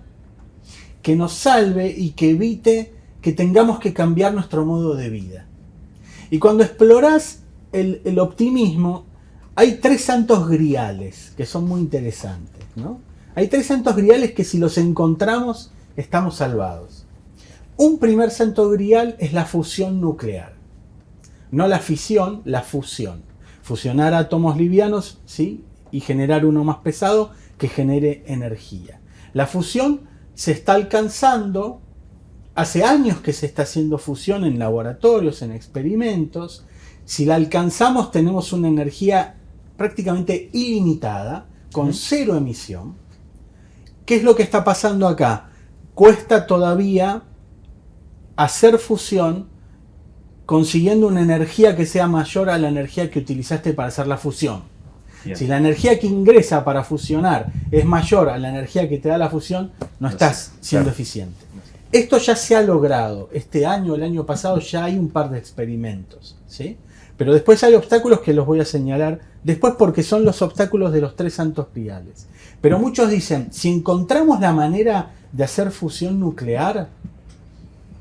Speaker 2: que nos salve y que evite que tengamos que cambiar nuestro modo de vida. Y cuando explorás el optimismo, hay tres santos griales que son muy interesantes, ¿no? Hay tres santos griales que si los encontramos estamos salvados. Un primer santo grial es la fusión nuclear. No la fisión, la fusión. Fusionar átomos livianos, ¿sí? Y generar uno más pesado que genere energía. La fusión se está alcanzando, hace años que se está haciendo fusión en laboratorios, en experimentos. Si la alcanzamos tenemos una energía prácticamente ilimitada, con cero emisión. ¿Qué es lo que está pasando acá? Cuesta todavía hacer fusión consiguiendo una energía que sea mayor a la energía que utilizaste para hacer la fusión. Bien. Si la energía que ingresa para fusionar es mayor a la energía que te da la fusión, no estás siendo eficiente. Esto ya se ha logrado. Este año, el año pasado, ya hay un par de experimentos, ¿sí? Pero después hay obstáculos que los voy a señalar después porque son los obstáculos de los tres santos griales. Pero muchos dicen, si encontramos la manera de hacer fusión nuclear,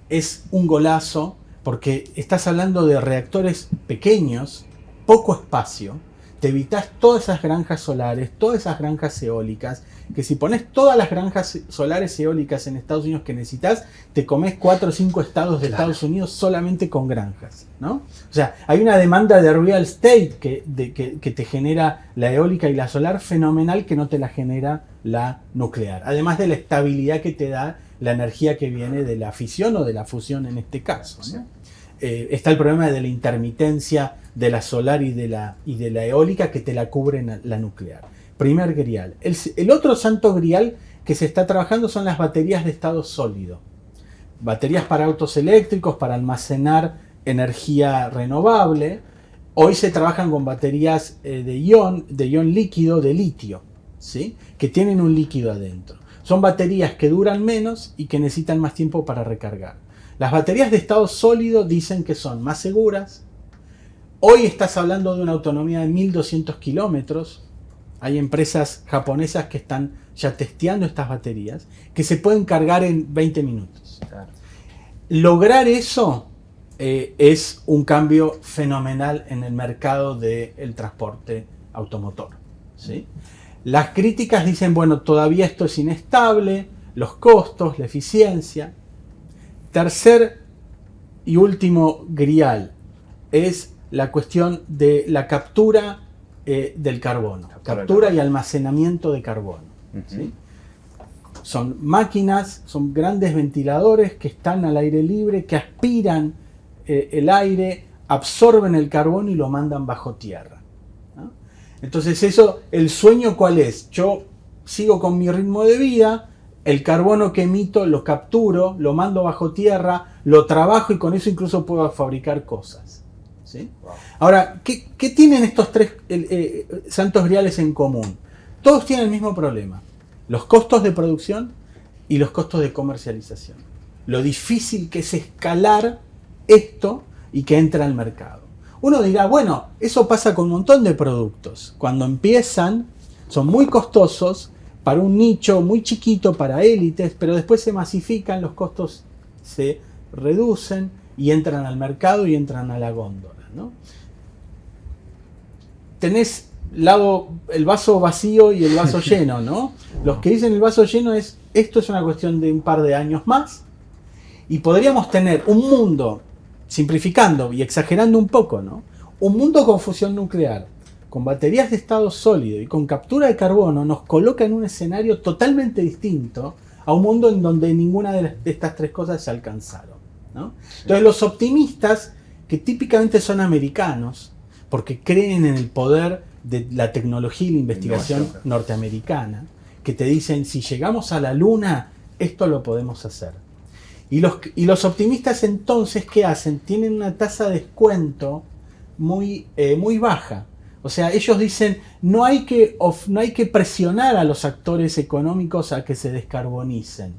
Speaker 2: es un golazo, porque estás hablando de reactores pequeños, poco espacio, te evitas todas esas granjas solares, todas esas granjas eólicas, que si pones todas las granjas solares eólicas en Estados Unidos que necesitas, te comes 4 o 5 estados de Estados Unidos solamente con granjas, ¿no? O sea, hay una demanda de real estate que te genera la eólica y la solar fenomenal que no te la genera la nuclear. Además de la estabilidad que te da la energía que viene de la fisión o de la fusión en este caso, ¿no? Está el problema de la intermitencia de la solar y de la eólica que te la cubre la nuclear. Primer grial. El otro santo grial que se está trabajando son las baterías de estado sólido. Baterías para autos eléctricos, para almacenar energía renovable. Hoy se trabajan con baterías de ion líquido de litio, ¿sí? Que tienen un líquido adentro. Son baterías que duran menos y que necesitan más tiempo para recargar. Las baterías de estado sólido dicen que son más seguras. Hoy estás hablando de una autonomía de 1200 kilómetros. Hay empresas japonesas que están ya testeando estas baterías, que se pueden cargar en 20 minutos. Claro. Lograr eso es un cambio fenomenal en el mercado del transporte automotor, ¿sí? Las críticas dicen, bueno, todavía esto es inestable, los costos, la eficiencia. Tercer y último grial es la cuestión de la captura del carbono. Captura y almacenamiento de carbono. ¿Sí? Son máquinas, son grandes ventiladores que están al aire libre, que aspiran el aire, absorben el carbono y lo mandan bajo tierra, ¿no? Entonces eso, ¿el sueño cuál es? Yo sigo con mi ritmo de vida, el carbono que emito lo capturo, lo mando bajo tierra, lo trabajo y con eso incluso puedo fabricar cosas, ¿sí? Wow. Ahora, ¿qué tienen estos tres santos griales en común? Todos tienen el mismo problema: los costos de producción y los costos de comercialización. Lo difícil que es escalar esto y que entra al mercado. Uno dirá, bueno, eso pasa con un montón de productos. Cuando empiezan, son muy costosos para un nicho muy chiquito, para élites, pero después se masifican, los costos se reducen y entran al mercado y entran a la góndola, ¿no? Tenés el vaso vacío y el vaso lleno, ¿no? Los que dicen el vaso lleno esto es una cuestión de un par de años más y podríamos tener un mundo, simplificando y exagerando un poco, ¿no? Un mundo con fusión nuclear, con baterías de estado sólido y con captura de carbono, nos coloca en un escenario totalmente distinto a un mundo en donde ninguna de estas tres cosas se alcanzaron, ¿no? Entonces los optimistas, que típicamente son americanos, porque creen en el poder de la tecnología y la investigación norteamericana, que te dicen, si llegamos a la luna, esto lo podemos hacer. Y los optimistas entonces, ¿qué hacen? Tienen una tasa de descuento muy baja. O sea, ellos dicen, no hay que presionar a los actores económicos a que se descarbonicen.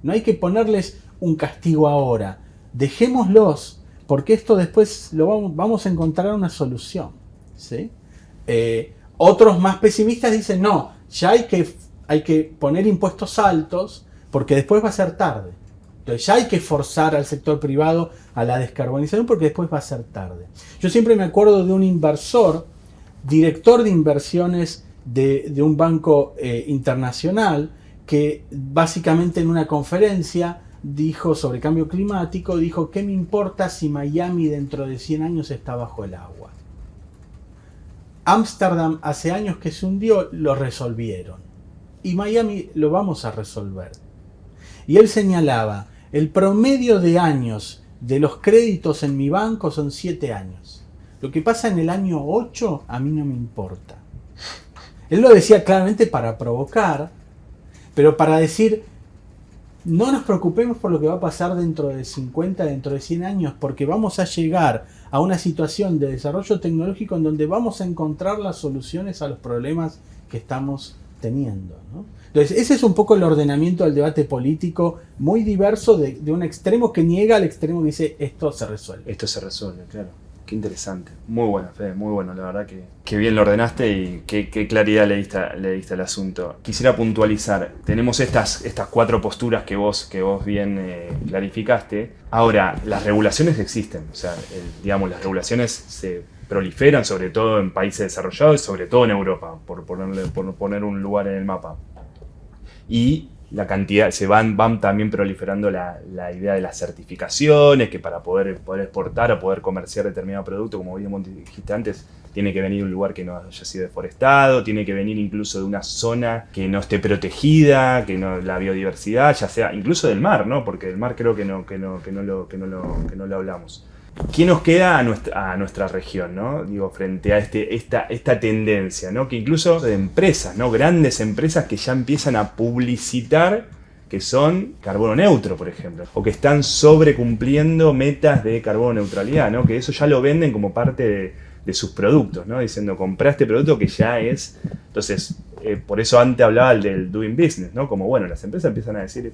Speaker 2: No hay que ponerles un castigo ahora. Dejémoslos, porque esto después vamos a encontrar una solución, ¿sí? Otros más pesimistas dicen, no, ya hay que poner impuestos altos, porque después va a ser tarde. Entonces ya hay que forzar al sector privado a la descarbonización porque después va a ser tarde. Yo siempre me acuerdo de un inversor, director de inversiones de un banco internacional, que básicamente en una conferencia dijo sobre cambio climático, dijo, ¿qué me importa si Miami dentro de 100 años está bajo el agua? Ámsterdam hace años que se hundió, lo resolvieron. Y Miami lo vamos a resolver. Y él señalaba, el promedio de años de los créditos en mi banco son 7 años. Lo que pasa en el año 8 a mí no me importa. Él lo decía claramente para provocar, pero para decir, no nos preocupemos por lo que va a pasar dentro de 50, dentro de 100 años, porque vamos a llegar a una situación de desarrollo tecnológico en donde vamos a encontrar las soluciones a los problemas que estamos teniendo, ¿no? Entonces, ese es un poco el ordenamiento del debate político, muy diverso, de un extremo que niega al extremo que dice, esto se resuelve.
Speaker 1: Esto se resuelve, claro. Qué interesante. Muy bueno, Fede, muy bueno. La verdad que bien lo ordenaste y qué claridad le diste al asunto. Quisiera puntualizar. Tenemos estas 4 posturas que vos bien clarificaste. Ahora, las regulaciones existen. O sea, digamos, las regulaciones se proliferan, sobre todo en países desarrollados y sobre todo en Europa, por poner un lugar en el mapa. Y la cantidad, van también proliferando la idea de las certificaciones, que para poder exportar o poder comerciar determinado producto, como bien dijiste antes, tiene que venir de un lugar que no haya sido deforestado, tiene que venir incluso de una zona que no esté protegida, que no, la biodiversidad, ya sea incluso del mar, ¿no? Porque del mar creo que no lo hablamos. ¿Qué nos queda a nuestra región, ¿no? Digo, frente a esta tendencia, ¿no? Que incluso de empresas, ¿no? Grandes empresas que ya empiezan a publicitar que son carbono neutro, por ejemplo, o que están sobrecumpliendo metas de carbono neutralidad, ¿no? Que eso ya lo venden como parte de sus productos, ¿no? Diciendo, comprá este producto que ya es... Entonces, por eso antes hablaba del doing business, ¿no? Como, bueno, las empresas empiezan a decir,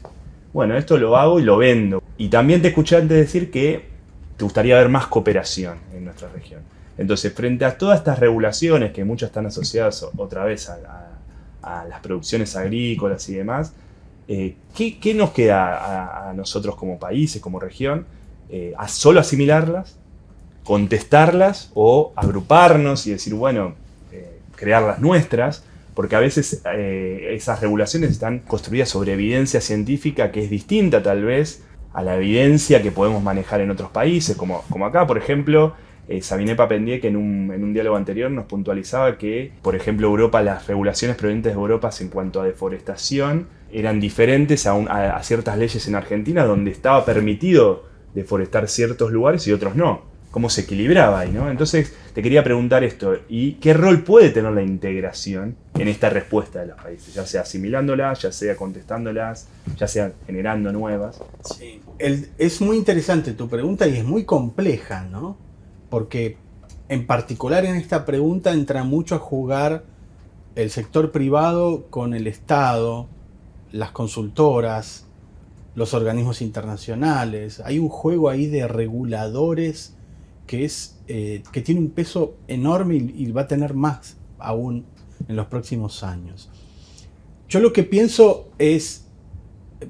Speaker 1: bueno, esto lo hago y lo vendo. Y también te escuché antes decir que te gustaría ver más cooperación en nuestra región. Entonces, frente a todas estas regulaciones que muchas están asociadas otra vez a las producciones agrícolas y demás, ¿qué nos queda a nosotros como países, como región? ¿A solo asimilarlas, contestarlas o agruparnos y decir, bueno, crear las nuestras? porque a veces esas regulaciones están construidas sobre evidencia científica que es distinta tal vez a la evidencia que podemos manejar en otros países, como acá, por ejemplo. Sabine Papendiek en un diálogo anterior nos puntualizaba que, por ejemplo, Europa, las regulaciones provenientes de Europa en cuanto a deforestación eran diferentes a ciertas leyes en Argentina donde estaba permitido deforestar ciertos lugares y otros no. ¿Cómo se equilibraba ahí, no? Entonces te quería preguntar esto, ¿y qué rol puede tener la integración en esta respuesta de los países? Ya sea asimilándolas, ya sea contestándolas, ya sea generando nuevas.
Speaker 2: Sí. Es muy interesante tu pregunta y es muy compleja, ¿no? Porque en particular en esta pregunta entra mucho a jugar el sector privado con el Estado, las consultoras, los organismos internacionales. Hay un juego ahí de reguladores que tiene un peso enorme y va a tener más aún en los próximos años. Yo lo que pienso es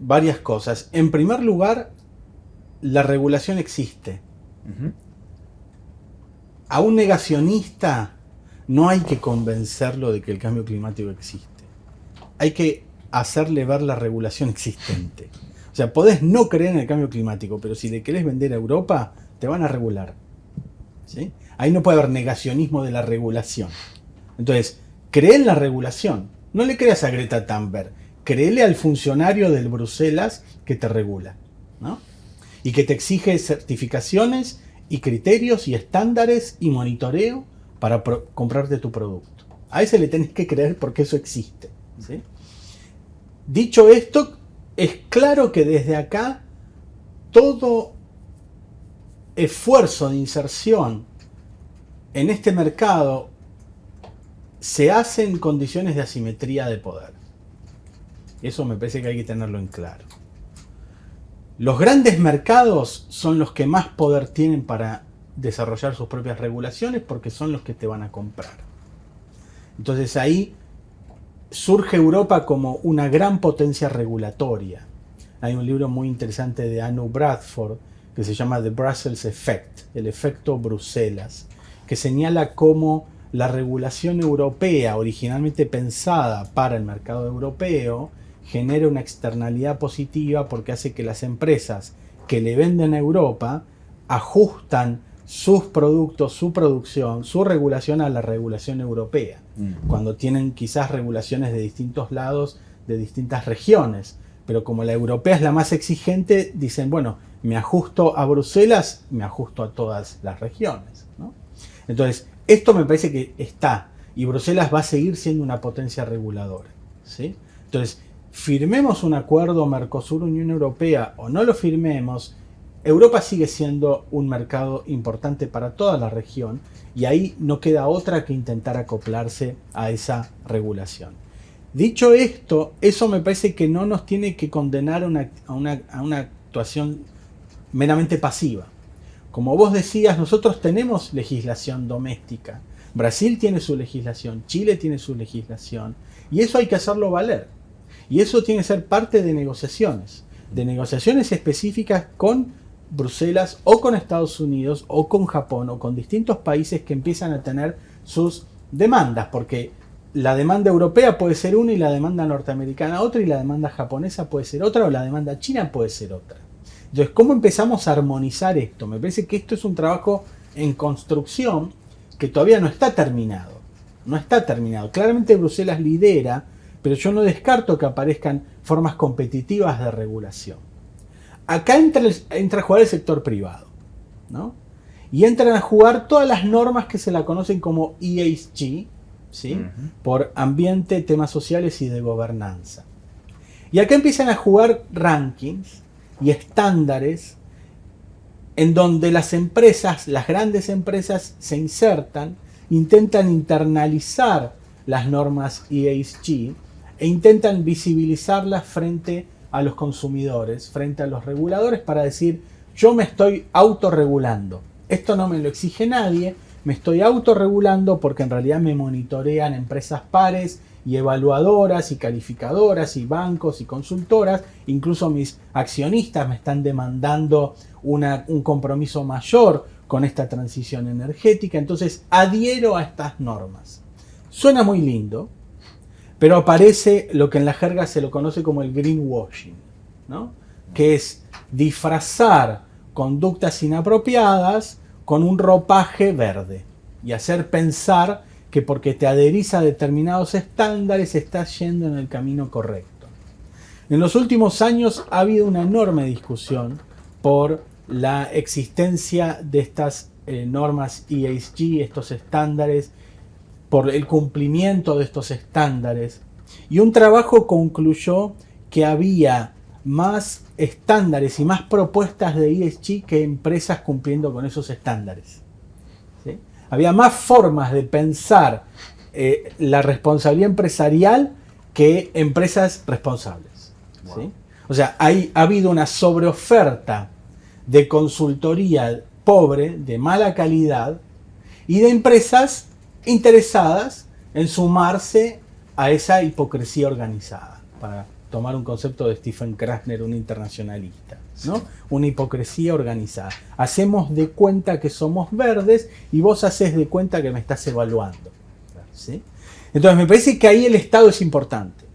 Speaker 2: varias cosas. En primer lugar, la regulación existe.
Speaker 1: Uh-huh.
Speaker 2: A un negacionista no hay que convencerlo de que el cambio climático existe. Hay que hacerle ver la regulación existente. O sea, podés no creer en el cambio climático, pero si le querés vender a Europa, te van a regular. ¿Sí? Ahí no puede haber negacionismo de la regulación. Entonces, cree en la regulación. No le creas a Greta Thunberg. Créele al funcionario del Bruselas que te regula, ¿no? Y que te exige certificaciones y criterios y estándares y monitoreo para comprarte tu producto. A ese le tenés que creer porque eso existe, ¿sí? Dicho esto, es claro que desde acá todo esfuerzo de inserción en este mercado se hace en condiciones de asimetría de poder. Eso me parece que hay que tenerlo en claro. Los grandes mercados son los que más poder tienen para desarrollar sus propias regulaciones porque son los que te van a comprar. Entonces ahí surge Europa como una gran potencia regulatoria. Hay un libro muy interesante de Anu Bradford que se llama The Brussels Effect, el efecto Bruselas, que señala cómo la regulación europea, originalmente pensada para el mercado europeo, genera una externalidad positiva porque hace que las empresas que le venden a Europa ajustan sus productos, su producción, su regulación a la regulación europea. Cuando tienen quizás regulaciones de distintos lados, de distintas regiones. Pero como la europea es la más exigente, dicen, bueno, me ajusto a Bruselas, me ajusto a todas las regiones, ¿no? Entonces, esto me parece que está, y Bruselas va a seguir siendo una potencia reguladora, ¿sí? Entonces, firmemos un acuerdo Mercosur-Unión Europea o no lo firmemos, Europa sigue siendo un mercado importante para toda la región y ahí no queda otra que intentar acoplarse a esa regulación. Dicho esto, eso me parece que no nos tiene que condenar a una actuación meramente pasiva. Como vos decías, nosotros tenemos legislación doméstica. Brasil tiene su legislación, Chile tiene su legislación y eso hay que hacerlo valer. Y eso tiene que ser parte de negociaciones específicas con Bruselas o con Estados Unidos o con Japón o con distintos países que empiezan a tener sus demandas, porque la demanda europea puede ser una y la demanda norteamericana otra y la demanda japonesa puede ser otra o la demanda china puede ser otra. Entonces, ¿cómo empezamos a armonizar esto? Me parece que esto es un trabajo en construcción que todavía no está terminado. No está terminado. Claramente Bruselas lidera, pero yo no descarto que aparezcan formas competitivas de regulación. Acá entra a jugar el sector privado, ¿no? Y entran a jugar todas las normas que se la conocen como ESG, ¿sí? Uh-huh. Por ambiente, temas sociales y de gobernanza. Y acá empiezan a jugar rankings y estándares en donde las empresas, las grandes empresas, se insertan, intentan internalizar las normas ESG e intentan visibilizarlas frente a los consumidores, frente a los reguladores, para decir, yo me estoy autorregulando. Esto no me lo exige nadie, me estoy autorregulando porque en realidad me monitorean empresas pares y evaluadoras y calificadoras y bancos y consultoras. Incluso mis accionistas me están demandando un compromiso mayor con esta transición energética. Entonces adhiero a estas normas. Suena muy lindo, pero aparece lo que en la jerga se lo conoce como el greenwashing, ¿no? Que es disfrazar conductas inapropiadas con un ropaje verde y hacer pensar que porque te adherís a determinados estándares estás yendo en el camino correcto. En los últimos años ha habido una enorme discusión por la existencia de estas normas ESG, estos estándares, por el cumplimiento de estos estándares. Y un trabajo concluyó que había más estándares y más propuestas de ESG que empresas cumpliendo con esos estándares. ¿Sí? Había más formas de pensar la responsabilidad empresarial que empresas responsables. Wow. ¿Sí? O sea, ha habido una sobreoferta de consultoría pobre, de mala calidad, y de empresas interesadas en sumarse a esa hipocresía organizada, para tomar un concepto de Stephen Krasner, un internacionalista, ¿no? Una hipocresía organizada. Hacemos de cuenta que somos verdes y vos haces de cuenta que me estás evaluando, ¿sí? Entonces me parece que ahí el Estado es importante.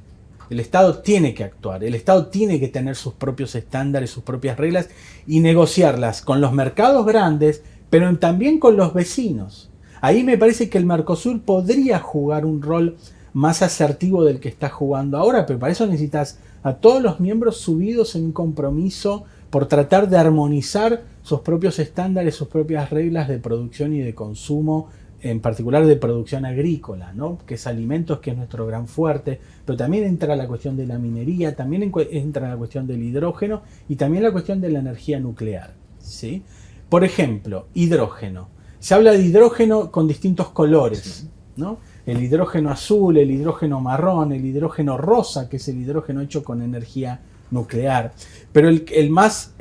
Speaker 2: El Estado tiene que actuar, el Estado tiene que tener sus propios estándares, sus propias reglas y negociarlas con los mercados grandes, pero también con los vecinos. Ahí me parece que el Mercosur podría jugar un rol más asertivo del que está jugando ahora, pero para eso necesitas a todos los miembros subidos en un compromiso por tratar de armonizar sus propios estándares, sus propias reglas de producción y de consumo, en particular de producción agrícola, ¿no? Que es alimentos, que es nuestro gran fuerte, pero también entra la cuestión de la minería, también entra la cuestión del hidrógeno y también la cuestión de la energía nuclear, ¿sí? Por ejemplo, hidrógeno. Se habla de hidrógeno con distintos colores, ¿no? El hidrógeno azul, el hidrógeno marrón, el hidrógeno rosa, que es el hidrógeno hecho con energía nuclear. Pero el más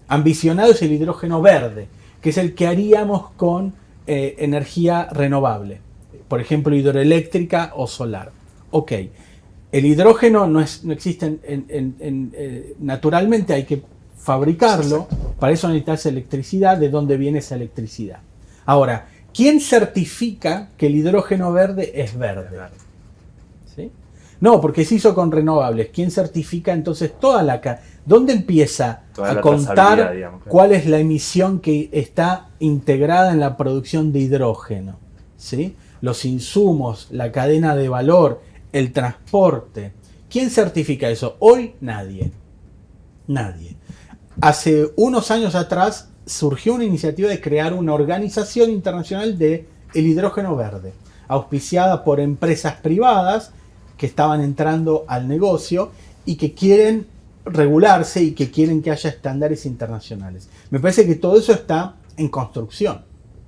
Speaker 2: ambicionado es el hidrógeno verde, que es el que haríamos con energía renovable, por ejemplo hidroeléctrica o solar. Ok, el hidrógeno no existe naturalmente, hay que fabricarlo, para eso necesitas electricidad. ¿De dónde viene esa electricidad? Ahora, ¿quién certifica que el hidrógeno verde es verde? ¿Sí? No, porque se hizo con renovables. ¿Quién certifica entonces dónde empieza a contar, digamos, claro, cuál es la emisión que está integrada en la producción de hidrógeno? ¿Sí? Los insumos, la cadena de valor, el transporte. ¿Quién certifica eso? Hoy nadie. Nadie. Hace unos años atrás surgió una iniciativa de crear una organización internacional de el hidrógeno verde, auspiciada por empresas privadas que estaban entrando al negocio y que quieren regularse y que quieren que haya estándares internacionales. Me parece que todo eso está en construcción,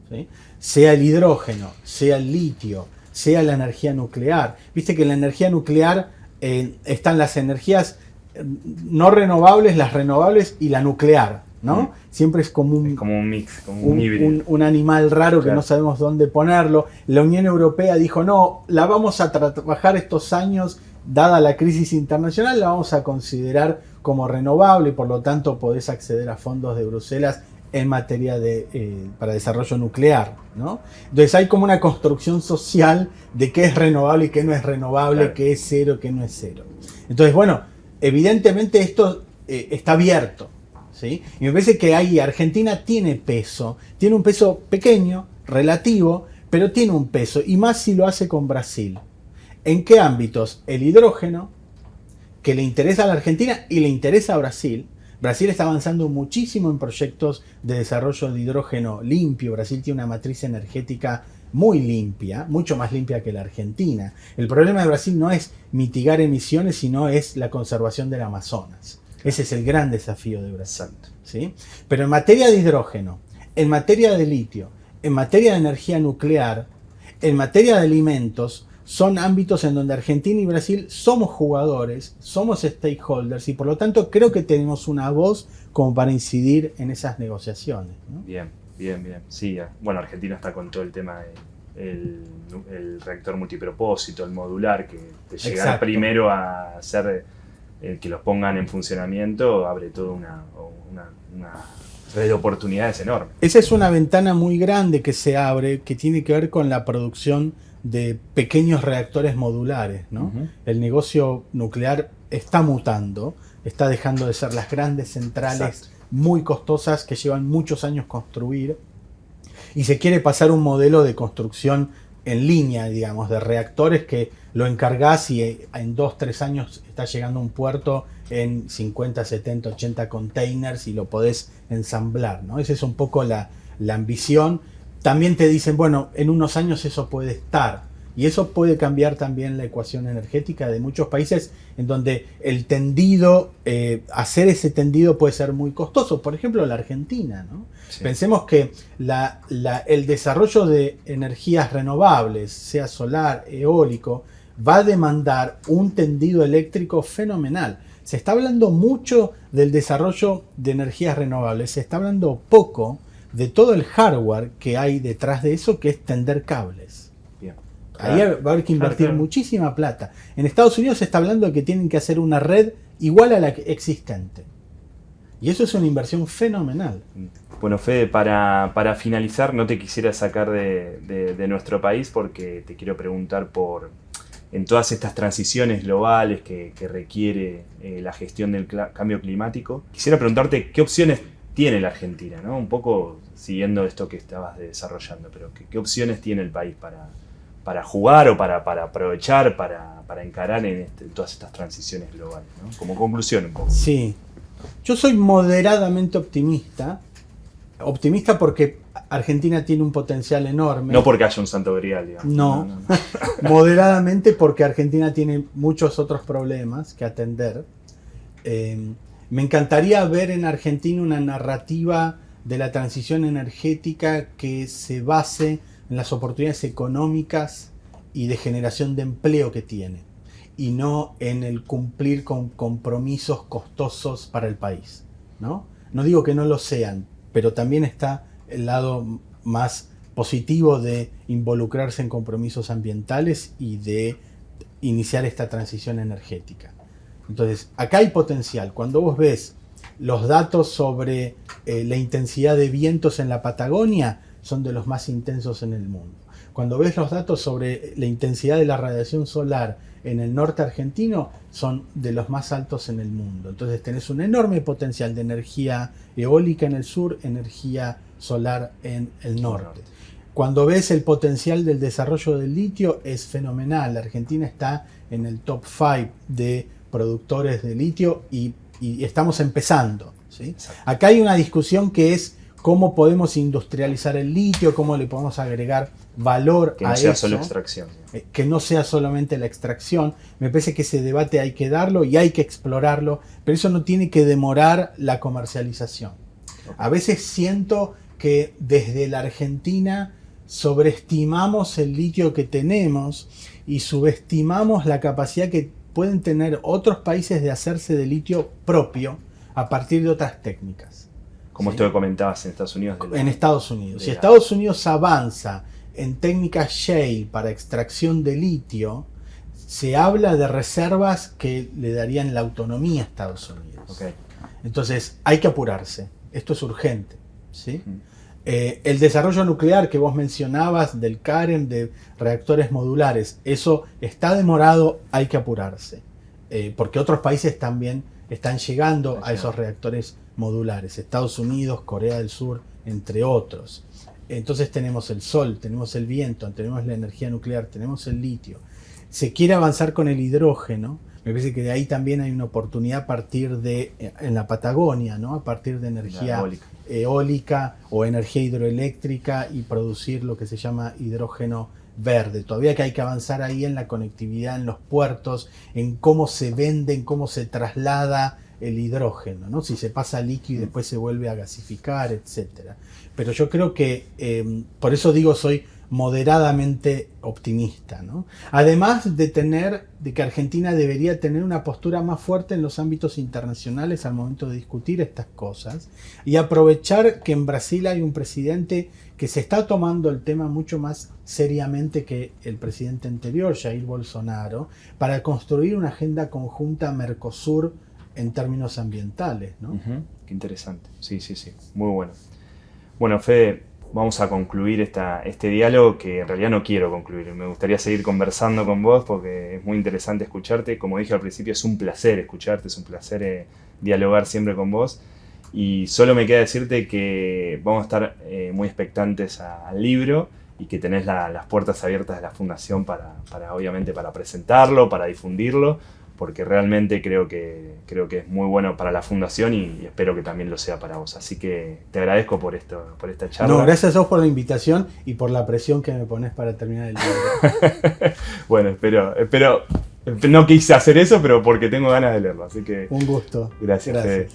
Speaker 2: ¿sí? Sea el hidrógeno, sea el litio, sea la energía nuclear. Viste que en la energía nuclear están las energías no renovables, las renovables y la nuclear, ¿no? Siempre es como un mix, como un híbrido. Un animal raro, claro, que no sabemos dónde ponerlo. La Unión Europea dijo, no, la vamos a trabajar estos años, dada la crisis internacional, la vamos a considerar como renovable y por lo tanto podés acceder a fondos de Bruselas en materia para desarrollo nuclear, ¿no? Entonces hay como una construcción social de qué es renovable y qué no es renovable, claro, qué es cero, qué no es cero. Entonces, bueno, evidentemente esto está abierto, ¿sí? Y me parece que ahí Argentina tiene un peso pequeño, relativo, pero tiene un peso, y más si lo hace con Brasil. ¿En qué ámbitos? El hidrógeno, que le interesa a la Argentina y le interesa a Brasil. Brasil está avanzando muchísimo en proyectos de desarrollo de hidrógeno limpio. Brasil tiene una matriz energética muy limpia, mucho más limpia que la Argentina. El problema de Brasil no es mitigar emisiones, sino es la conservación del Amazonas. Ese es el gran desafío de Brasil, ¿sí? Pero en materia de hidrógeno, en materia de litio, en materia de energía nuclear, en materia de alimentos, son ámbitos en donde Argentina y Brasil somos jugadores, somos stakeholders y por lo tanto creo que tenemos una voz como para incidir en esas negociaciones, ¿no?
Speaker 1: Bien. Sí, bueno, Argentina está con todo el tema del el reactor multipropósito, el modular, que de llegar, exacto, primero a hacer que los pongan en funcionamiento abre toda una red de oportunidades enorme.
Speaker 2: Esa es una ventana muy grande que se abre, que tiene que ver con la producción de pequeños reactores modulares, ¿no? El negocio nuclear está mutando, está dejando de ser las grandes centrales muy costosas que llevan muchos años construir, y se quiere pasar a un modelo de construcción en línea, digamos, de reactores que lo encargás y en 2-3 años está llegando a un puerto en 50, 70, 80 containers y lo podés ensamblar, ¿no? Esa es un poco la ambición. También te dicen, bueno, en unos años eso puede estar. Y eso puede cambiar también la ecuación energética de muchos países en donde el tendido, hacer ese tendido puede ser muy costoso. Por ejemplo, la Argentina, ¿no? Sí. Pensemos que el desarrollo de energías renovables, sea solar, eólico, va a demandar un tendido eléctrico fenomenal. Se está hablando mucho del desarrollo de energías renovables, se está hablando poco de todo el hardware que hay detrás de eso, que es tender cables. Bien. Ahí va a haber que invertir muchísima plata. En Estados Unidos se está hablando de que tienen que hacer una red igual a la existente. Y eso es una inversión fenomenal.
Speaker 1: Bueno, Fede, para finalizar, no te quisiera sacar de nuestro país porque te quiero preguntar en todas estas transiciones globales que requiere la gestión del cambio climático. Quisiera preguntarte qué opciones tiene la Argentina, ¿no? Un poco siguiendo esto que estabas desarrollando, pero ¿qué opciones tiene el país para jugar o para aprovechar, para encarar en todas estas transiciones globales, ¿no? Como conclusión un poco.
Speaker 2: Sí, yo soy moderadamente optimista porque Argentina tiene un potencial enorme.
Speaker 1: No porque haya un santo grial, digamos.
Speaker 2: No. Moderadamente porque Argentina tiene muchos otros problemas que atender. Me encantaría ver en Argentina una narrativa de la transición energética que se base en las oportunidades económicas y de generación de empleo que tiene, y no en el cumplir con compromisos costosos para el país, ¿no? No digo que no lo sean, pero también está el lado más positivo de involucrarse en compromisos ambientales y de iniciar esta transición energética. Entonces, acá hay potencial. Cuando vos ves los datos sobre la intensidad de vientos en la Patagonia, son de los más intensos en el mundo. Cuando ves los datos sobre la intensidad de la radiación solar en el norte argentino, son de los más altos en el mundo. Entonces tenés un enorme potencial de energía eólica en el sur, energía solar en el norte. Cuando ves el potencial del desarrollo del litio, es fenomenal. La Argentina está en el top 5 de productores de litio y estamos empezando, ¿sí? Acá hay una discusión que es cómo podemos industrializar el litio, cómo le podemos agregar valor a eso.
Speaker 1: Que no sea solo extracción.
Speaker 2: Que no sea solamente la extracción. Me parece que ese debate hay que darlo y hay que explorarlo, pero eso no tiene que demorar la comercialización. Okay. A veces siento que desde la Argentina sobreestimamos el litio que tenemos y subestimamos la capacidad que pueden tener otros países de hacerse de litio propio a partir de otras técnicas.
Speaker 1: Como esto que comentabas en Estados Unidos.
Speaker 2: En Estados Unidos. Si Estados Unidos avanza en técnicas shale para extracción de litio, se habla de reservas que le darían la autonomía a Estados Unidos.
Speaker 1: Okay.
Speaker 2: Entonces hay que apurarse. Esto es urgente, ¿sí? El desarrollo nuclear que vos mencionabas del CAREM, de reactores modulares, eso está demorado, hay que apurarse. Porque otros países también están llegando a esos reactores modulares. Estados Unidos, Corea del Sur, entre otros. Entonces tenemos el sol, tenemos el viento, tenemos la energía nuclear, tenemos el litio. Se quiere avanzar con el hidrógeno. Me parece que de ahí también hay una oportunidad a partir de, en la Patagonia, ¿no? A partir de energía eólica o energía hidroeléctrica y producir lo que se llama hidrógeno verde. Todavía que hay que avanzar ahí en la conectividad, en los puertos, en cómo se vende, en cómo se traslada el hidrógeno, ¿no? Si se pasa líquido y después se vuelve a gasificar, etc. Pero yo creo que, por eso digo, soy moderadamente optimista, ¿no? Además de que Argentina debería tener una postura más fuerte en los ámbitos internacionales al momento de discutir estas cosas y aprovechar que en Brasil hay un presidente que se está tomando el tema mucho más seriamente que el presidente anterior, Jair Bolsonaro, para construir una agenda conjunta Mercosur en términos ambientales, ¿no?
Speaker 1: Qué interesante. Sí. Muy bueno. Bueno, Fede, vamos a concluir este diálogo, que en realidad no quiero concluir. Me gustaría seguir conversando con vos porque es muy interesante escucharte. Como dije al principio, es un placer escucharte, es un placer dialogar siempre con vos. Y solo me queda decirte que vamos a estar muy expectantes al libro y que tenés las puertas abiertas de la Fundación obviamente para presentarlo, para difundirlo, porque realmente creo que es muy bueno para la Fundación y espero que también lo sea para vos. Así que te agradezco por esta charla.
Speaker 2: No, gracias a vos por la invitación y por la presión que me pones para terminar el libro.
Speaker 1: Bueno, espero, no quise hacer eso, pero porque tengo ganas de leerlo, así que...
Speaker 2: Un gusto.
Speaker 1: Gracias. Fede.